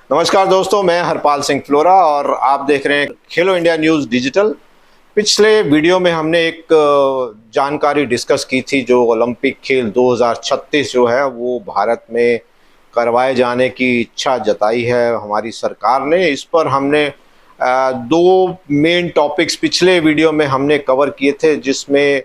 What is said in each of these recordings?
नमस्कार दोस्तों, मैं हरपाल सिंह फ्लोरा और आप देख रहे हैं खेलो इंडिया न्यूज़ डिजिटल। पिछले वीडियो में हमने एक जानकारी डिस्कस की थी जो ओलंपिक खेल 2036 जो है वो भारत में करवाए जाने की इच्छा जताई है हमारी सरकार ने। इस पर हमने दो मेन टॉपिक्स पिछले वीडियो में हमने कवर किए थे, जिसमें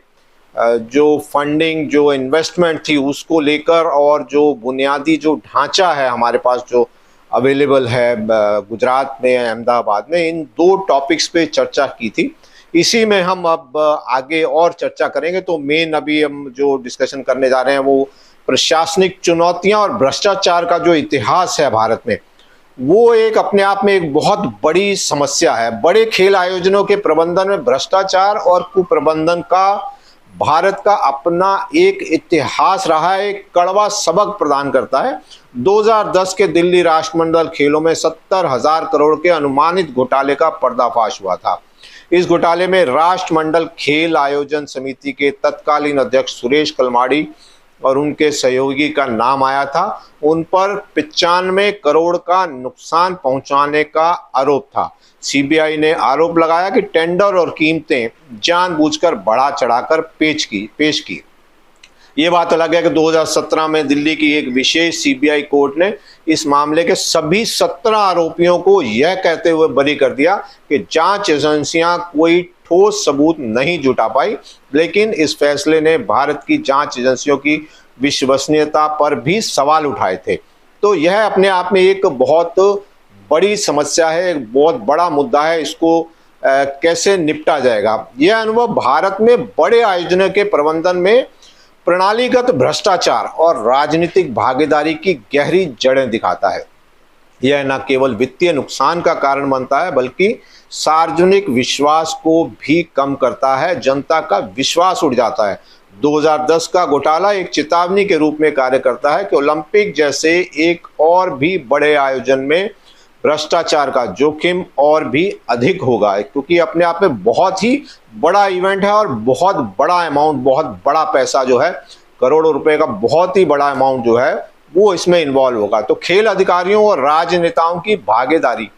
जो फंडिंग, जो इन्वेस्टमेंट थी उसको लेकर और जो बुनियादी जो ढांचा है हमारे पास जो अवेलेबल है गुजरात में, अहमदाबाद में, इन दो टॉपिक्स पे चर्चा की थी। इसी में हम अब आगे और चर्चा करेंगे। तो मेन अभी हम जो डिस्कशन करने जा रहे हैं वो प्रशासनिक चुनौतियां और भ्रष्टाचार का जो इतिहास है भारत में, वो एक अपने आप में एक बहुत बड़ी समस्या है। बड़े खेल आयोजनों के प्रबंधन में भ्रष्टाचार और कुप्रबंधन का भारत का अपना एक इतिहास रहा है, एक कड़वा सबक प्रदान करता है। 2010 के दिल्ली राष्ट्रमंडल खेलों में 70,000 करोड़ के अनुमानित घोटाले का पर्दाफाश हुआ था। इस घोटाले में राष्ट्रमंडल खेल आयोजन समिति के तत्कालीन अध्यक्ष सुरेश कलमाड़ी और उनके सहयोगी का नाम आया था। उन पर 95 करोड़ का नुकसान पहुंचाने का आरोप था। सीबीआई ने आरोप लगाया कि टेंडर और कीमतें जानबूझकर बढ़ा चढ़ाकर पेश की। ये बात अलग है कि 2017 में दिल्ली की एक विशेष सीबीआई कोर्ट ने इस मामले के सभी 17 आरोपियों को यह कहते हुए बरी कर दिया कि जांच एजेंसियां कोई ठोस सबूत नहीं जुटा पाई। लेकिन इस फैसले ने भारत की जांच एजेंसियों की विश्वसनीयता पर भी सवाल उठाए थे। तो यह अपने आप में एक बहुत बड़ी समस्या है, एक बहुत बड़ा मुद्दा है। इसको कैसे निपटा जाएगा? यह अनुभव भारत में बड़े आयोजनों के प्रबंधन में प्रणालीगत भ्रष्टाचार और राजनीतिक भागीदारी की गहरी जड़ें दिखाता है। यह न केवल वित्तीय नुकसान का कारण बनता है बल्कि सार्वजनिक विश्वास को भी कम करता है। जनता का विश्वास उड़ जाता है। 2010 का घोटाला एक चेतावनी के रूप में कार्य करता है कि ओलंपिक जैसे एक और भी बड़े आयोजन में भ्रष्टाचार का जोखिम और भी अधिक होगा, क्योंकि अपने आप में बहुत ही बड़ा इवेंट है और बहुत बड़ा अमाउंट, बहुत बड़ा पैसा जो है, करोड़ों रुपए का बहुत ही बड़ा अमाउंट जो है वो इसमें इन्वॉल्व होगा। तो खेल अधिकारियों और राजनेताओं की भागीदारी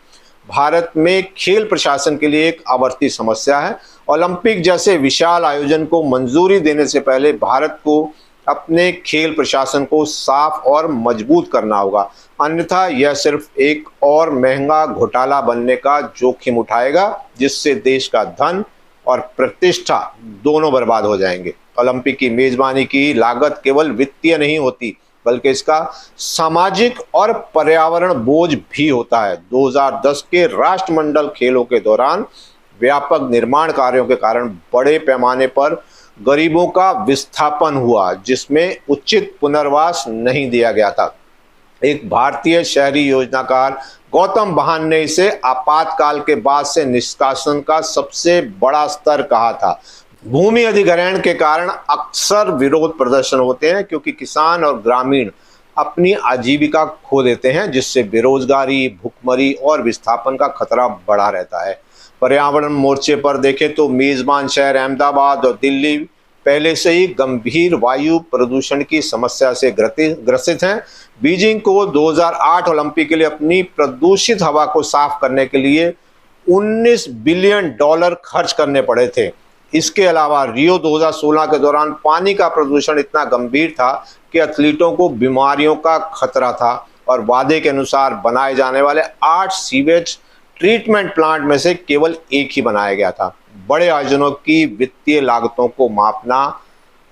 भारत में खेल प्रशासन के लिए एक आवर्ती समस्या है। ओलंपिक जैसे विशाल आयोजन को मंजूरी देने से पहले भारत को अपने खेल प्रशासन को साफ और मजबूत करना होगा, अन्यथा यह सिर्फ एक और महंगा घोटाला बनने का जोखिम उठाएगा, जिससे देश का धन और प्रतिष्ठा दोनों बर्बाद हो जाएंगे। ओलंपिक की मेजबानी की लागत केवल वित्तीय नहीं होती बल्कि इसका सामाजिक और पर्यावरण बोझ भी होता है। 2010 के राष्ट्रमंडल खेलों के दौरान व्यापक निर्माण कार्यों के कारण बड़े पैमाने पर गरीबों का विस्थापन हुआ, जिसमें उचित पुनर्वास नहीं दिया गया था। एक भारतीय शहरी योजनाकार गौतम बहान ने इसे आपातकाल के बाद से निष्कासन का सबसे बड़ा स्तर कहा था। भूमि अधिग्रहण के कारण अक्सर विरोध प्रदर्शन होते हैं, क्योंकि किसान और ग्रामीण अपनी आजीविका खो देते हैं, जिससे बेरोजगारी, भुखमरी और विस्थापन का खतरा बढ़ा रहता है। पर्यावरण मोर्चे पर देखें तो मेजबान शहर अहमदाबाद और दिल्ली पहले से ही गंभीर वायु प्रदूषण की समस्या से ग्रसित हैं। बीजिंग को 2008 ओलंपिक के लिए अपनी प्रदूषित हवा को साफ करने के लिए $19 बिलियन खर्च करने पड़े थे। इसके अलावा रियो 2016 के दौरान पानी का प्रदूषण इतना गंभीर था कि एथलीटों को बीमारियों का खतरा था और वादे के अनुसार बनाए जाने वाले 8 सीवेज ट्रीटमेंट प्लांट में से केवल एक ही बनाया गया था। बड़े आयोजनों की वित्तीय लागतों को मापना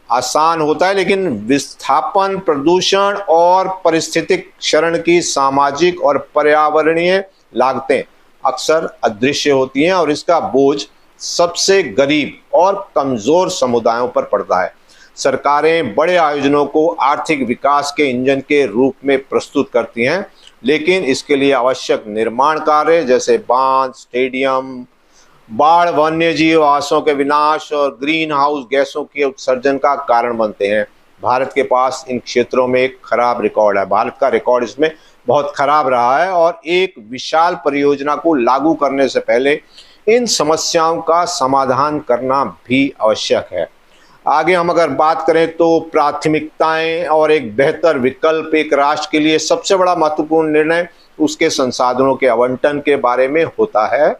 आसान होता है, लेकिन विस्थापन, प्रदूषण और पारिस्थितिक क्षरण की सामाजिक और पर्यावरणीय लागतें अक्सर अदृश्य होती हैं और इसका बोझ सबसे गरीब और कमजोर समुदायों पर पड़ता है। सरकारें बड़े आयोजनों को आर्थिक विकास के इंजन के रूप में प्रस्तुत करती हैं, लेकिन इसके लिए आवश्यक निर्माण कार्य जैसे बांध, स्टेडियम, बाढ़, वन्यजीव आवासों के विनाश और ग्रीन हाउस गैसों के उत्सर्जन का कारण बनते हैं। भारत के पास इन क्षेत्रों में एक खराब रिकॉर्ड है। भारत का रिकॉर्ड इसमें बहुत खराब रहा है और एक विशाल परियोजना को लागू करने से पहले इन समस्याओं का समाधान करना भी आवश्यक है। आगे हम अगर बात करें तो प्राथमिकताएं और एक बेहतर विकल्प एक राष्ट्र के लिए सबसे बड़ा महत्वपूर्ण निर्णय उसके संसाधनों के आवंटन के बारे में होता है।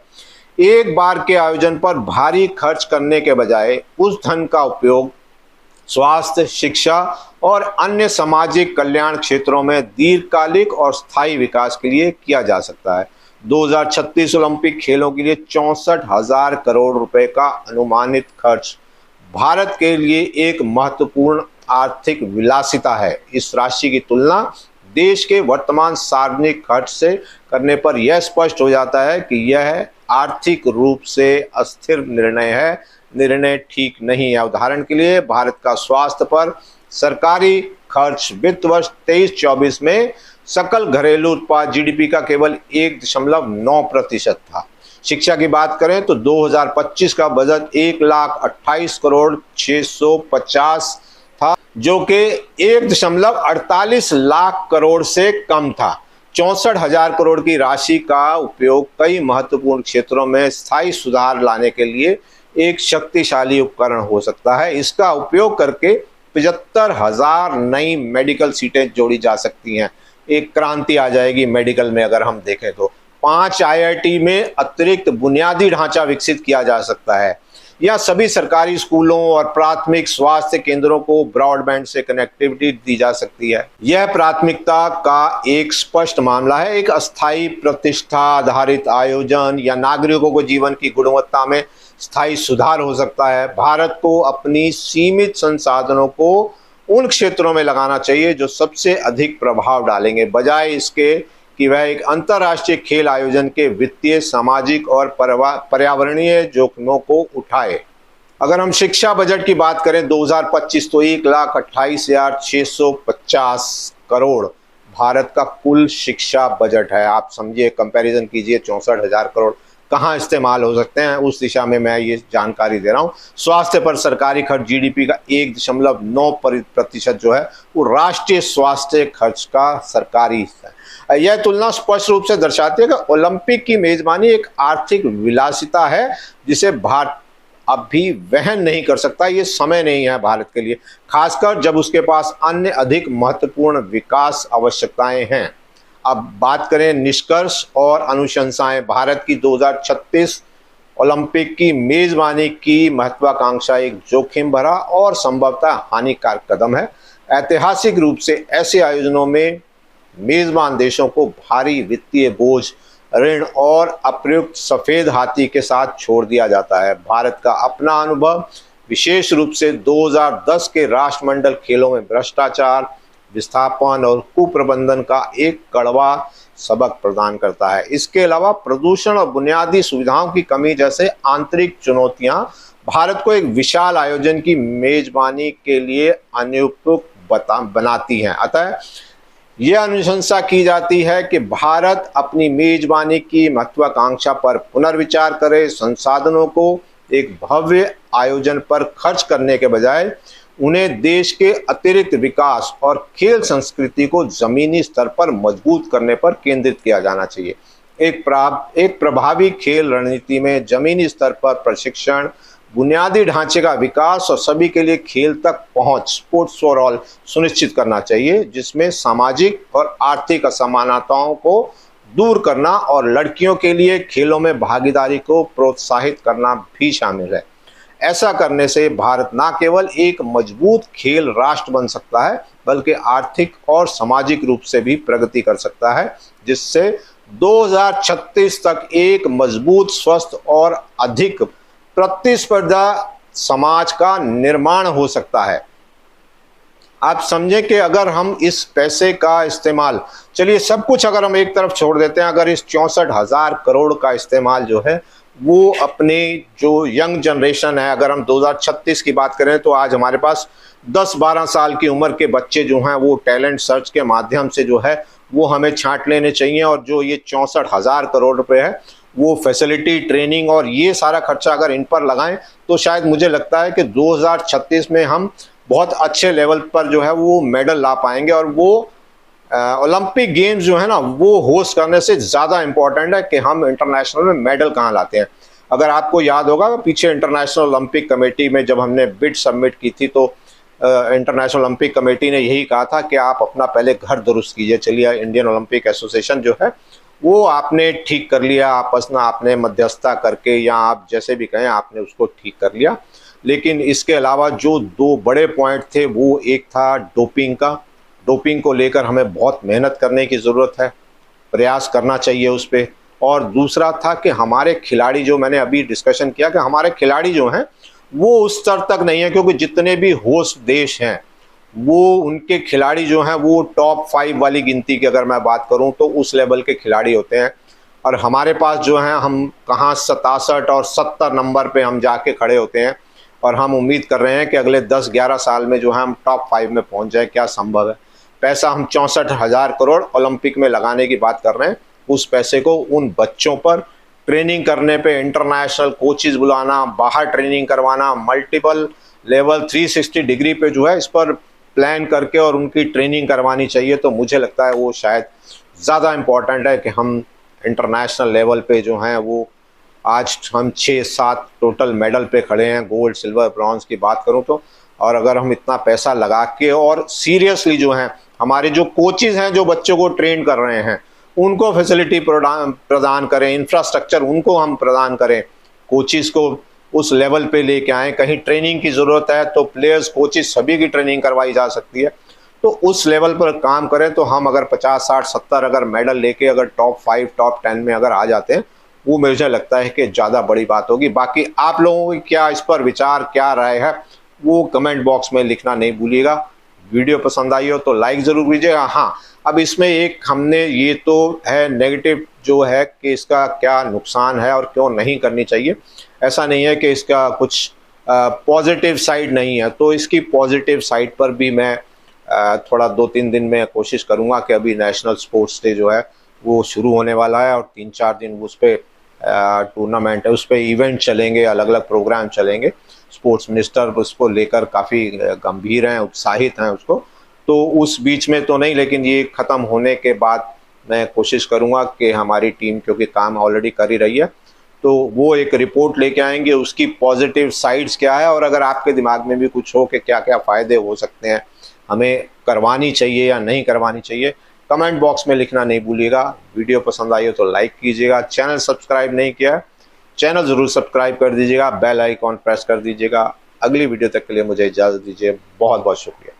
एक बार के आयोजन पर भारी खर्च करने के बजाय उस धन का उपयोग स्वास्थ्य, शिक्षा और अन्य सामाजिक कल्याण क्षेत्रों में दीर्घकालिक और स्थायी विकास के लिए किया जा सकता है। 2036 ओलंपिक खेलों के लिए 64,000 करोड़ रुपए का अनुमानित खर्च भारत के लिए एक महत्वपूर्ण आर्थिक विलासिता है। इस राशि की तुलना देश के वर्तमान सार्वजनिक खर्च से करने पर यह स्पष्ट हो जाता है कि यह आर्थिक रूप से अस्थिर निर्णय है, निर्णय ठीक नहीं है। उदाहरण के लिए भारत का स्वास्थ्य पर सरकारी खर्च वित्त वर्ष 23-24 में सकल घरेलू उत्पाद जीडीपी का केवल 1.9% था। शिक्षा की बात करें तो 2025 का बजट 1,28,650 था, जो कि 1.48 लाख करोड़ से कम था। 64,000 करोड़ की राशि का उपयोग कई महत्वपूर्ण क्षेत्रों में स्थायी सुधार लाने के लिए एक शक्तिशाली उपकरण हो सकता है। इसका उपयोग करके 75,000 नई मेडिकल सीटें जोड़ी जा सकती हैं। एक क्रांति आ जाएगी मेडिकल में। अगर हम देखें तो 5 आईआईटी में अतिरिक्त बुनियादी ढांचा विकसित किया जा सकता है, या सभी सरकारी स्कूलों और प्राथमिक स्वास्थ्य केंद्रों को ब्रॉडबैंड से कनेक्टिविटी दी जा सकती है। यह प्राथमिकता का एक स्पष्ट मामला है। एक अस्थायी प्रतिष्ठा आधारित आयोजन या नागरिकों को जीवन की गुणवत्ता में स्थायी सुधार हो सकता है। भारत को अपनी सीमित संसाधनों को उन क्षेत्रों में लगाना चाहिए जो सबसे अधिक प्रभाव डालेंगे, बजाय इसके कि वह एक अंतर्राष्ट्रीय खेल आयोजन के वित्तीय, सामाजिक और पर्यावरणीय जोखिमों को उठाए। अगर हम शिक्षा बजट की बात करें 2025 तो 1,28,650 करोड़ भारत का कुल शिक्षा बजट है। आप समझिए, कंपैरिजन कीजिए, 64,000 करोड़ कहाँ इस्तेमाल हो सकते हैं, उस दिशा में मैं ये जानकारी दे रहा हूँ। स्वास्थ्य पर सरकारी खर्च जीडीपी का 1.9% जो है वो राष्ट्रीय स्वास्थ्य खर्च का सरकारी हिस्सा है। यह तुलना स्पष्ट रूप से दर्शाती है कि ओलंपिक की मेजबानी एक आर्थिक विलासिता है जिसे भारत अभी वहन नहीं कर सकता। ये समय नहीं है भारत के लिए, खासकर जब उसके पास अन्य अधिक महत्वपूर्ण विकास आवश्यकताएं हैं। अब बात करें निष्कर्ष और अनुशंसाएं। भारत की 2036 ओलंपिक की मेजबानी की महत्वाकांक्षा एक जोखिम भरा और संभवतः हानिकारक कदम है। ऐतिहासिक रूप से ऐसे आयोजनों में मेजबान देशों को भारी वित्तीय बोझ, ऋण और अप्रयुक्त सफेद हाथी के साथ छोड़ दिया जाता है। भारत का अपना अनुभव विशेष रूप से 2010 के राष्ट्रमंडल खेलों में भ्रष्टाचार, विस्थापन और कुप्रबंधन का एक कड़वा सबक प्रदान करता है। इसके अलावा प्रदूषण और बुनियादी सुविधाओं की कमी जैसे आंतरिक चुनौतियां भारत को एक विशाल आयोजन की मेजबानी के लिए अनुपयुक्त बनाती हैं। अतः यह अनुशंसा की जाती है कि भारत अपनी मेजबानी की महत्वाकांक्षा पर पुनर्विचार करे। संसाधनों को एक भव्य आयोजन पर खर्च करने के बजाय उन्हें देश के अतिरिक्त विकास और खेल संस्कृति को जमीनी स्तर पर मजबूत करने पर केंद्रित किया जाना चाहिए। एक प्रभावी खेल रणनीति में जमीनी स्तर पर प्रशिक्षण, बुनियादी ढांचे का विकास और सभी के लिए खेल तक पहुंच, स्पोर्ट्स फॉर ऑल, सुनिश्चित करना चाहिए, जिसमें सामाजिक और आर्थिक असमानताओं को दूर करना और लड़कियों के लिए खेलों में भागीदारी को प्रोत्साहित करना भी शामिल है। ऐसा करने से भारत न केवल एक मजबूत खेल राष्ट्र बन सकता है, बल्कि आर्थिक और सामाजिक रूप से भी प्रगति कर सकता है, जिससे 2036 तक एक मजबूत, स्वस्थ और अधिक प्रतिस्पर्धा समाज का निर्माण हो सकता है। आप समझें कि अगर हम इस पैसे का इस्तेमाल, चलिए सब कुछ अगर हम एक तरफ छोड़ देते हैं, अगर इस 64,000 करोड़ का इस्तेमाल जो है वो अपने जो यंग जनरेशन है, अगर हम 2036 की बात करें तो आज हमारे पास 10-12 साल की उम्र के बच्चे जो हैं वो टैलेंट सर्च के माध्यम से जो है वो हमें छांट लेने चाहिए। और जो ये 64,000 करोड़ रुपए है वो फैसिलिटी, ट्रेनिंग और ये सारा खर्चा अगर इन पर लगाएं तो शायद मुझे लगता है कि 2036 में हम बहुत अच्छे लेवल पर जो है वो मेडल ला पाएंगे। और वो ओलंपिक गेम्स जो है ना वो होस्ट करने से ज़्यादा इम्पोर्टेंट है कि हम इंटरनेशनल में मेडल कहाँ लाते हैं। अगर आपको याद होगा पीछे इंटरनेशनल ओलंपिक कमेटी में जब हमने बिड सबमिट की थी तो इंटरनेशनल ओलंपिक कमेटी ने यही कहा था कि आप अपना पहले घर दुरुस्त कीजिए। चलिए इंडियन ओलंपिक एसोसिएशन जो है वो आपने ठीक कर लिया, आपस में आपने मध्यस्थता करके या आप जैसे भी कहें आपने उसको ठीक कर लिया। लेकिन इसके अलावा जो दो बड़े पॉइंट थे, वो एक था डोपिंग का। डोपिंग को लेकर हमें बहुत मेहनत करने की ज़रूरत है, प्रयास करना चाहिए उस पर। और दूसरा था कि हमारे खिलाड़ी, जो मैंने अभी डिस्कशन किया कि हमारे खिलाड़ी जो हैं वो उस स्तर तक नहीं है, क्योंकि जितने भी होस्ट देश हैं वो उनके खिलाड़ी जो हैं वो टॉप 5 वाली गिनती की अगर मैं बात करूं तो उस लेवल के खिलाड़ी होते हैं। और हमारे पास जो हैं हम कहाँ 67 और 70 नंबर पे हम जाके खड़े होते हैं, और हम उम्मीद कर रहे हैं कि अगले 10-11 साल में जो है हम टॉप 5 में पहुंच जाए। क्या संभव है? पैसा हम 64,000 करोड़ ओलंपिक में लगाने की बात कर रहे हैं। उस पैसे को उन बच्चों पर ट्रेनिंग करने पे, इंटरनेशनल कोचेस बुलाना, बाहर ट्रेनिंग करवाना, मल्टीपल लेवल 360 डिग्री पे जो है इस पर प्लान करके और उनकी ट्रेनिंग करवानी चाहिए। तो मुझे लगता है वो शायद ज़्यादा इम्पॉर्टेंट है कि हम इंटरनेशनल लेवल पे जो हैं वो आज हम 6-7 टोटल मेडल पे खड़े हैं, गोल्ड, सिल्वर, ब्रॉन्ज की बात करूं तो। और अगर हम इतना पैसा लगा के और सीरियसली जो हैं हमारे जो कोचेज़ हैं जो बच्चों को ट्रेन कर रहे हैं उनको फैसिलिटी प्रदान करें, इंफ्रास्ट्रक्चर उनको हम प्रदान करें, कोचेज़ को उस लेवल पे लेके आएँ। कहीं ट्रेनिंग की ज़रूरत है तो प्लेयर्स, कोचेज़ सभी की ट्रेनिंग करवाई जा सकती है। तो उस लेवल पर काम करें तो हम अगर 50, 60, 70 अगर मेडल लेके अगर टॉप 5, टॉप 10 में अगर आ जाते हैं, वो मुझे लगता है कि ज़्यादा बड़ी बात होगी। बाकी आप लोगों की क्या इस पर विचार, क्या राय है, वो कमेंट बॉक्स में लिखना नहीं भूलिएगा। वीडियो पसंद आई हो तो लाइक ज़रूर कीजिएगा। हाँ, अब इसमें एक हमने ये तो है नेगेटिव जो है कि इसका क्या नुकसान है और क्यों नहीं करनी चाहिए। ऐसा नहीं है कि इसका कुछ पॉजिटिव साइड नहीं है, तो इसकी पॉजिटिव साइड पर भी मैं थोड़ा 2-3 दिन में कोशिश करूँगा कि अभी नेशनल स्पोर्ट्स डे जो है वो शुरू होने वाला है और 3-4 दिन उस पर टूर्नामेंट है, उस पर इवेंट चलेंगे, अलग अलग प्रोग्राम चलेंगे। स्पोर्ट्स मिनिस्टर उसको लेकर काफ़ी गंभीर हैं, उत्साहित हैं उसको। तो उस बीच में तो नहीं, लेकिन ये ख़त्म होने के बाद मैं कोशिश करूँगा कि हमारी टीम, क्योंकि काम ऑलरेडी कर ही रही है, तो वो एक रिपोर्ट लेके आएंगे, उसकी पॉजिटिव साइड्स क्या है और अगर आपके दिमाग में भी कुछ हो कि क्या क्या फ़ायदे हो सकते हैं, हमें करवानी चाहिए या नहीं करवानी चाहिए, कमेंट बॉक्स में लिखना नहीं भूलिएगा। वीडियो पसंद आई हो तो लाइक कीजिएगा। चैनल सब्सक्राइब नहीं किया है, चैनल ज़रूर सब्सक्राइब कर दीजिएगा, बेल आइकॉन प्रेस कर दीजिएगा। अगली वीडियो तक के लिए मुझे इजाज़त दीजिए। बहुत बहुत शुक्रिया।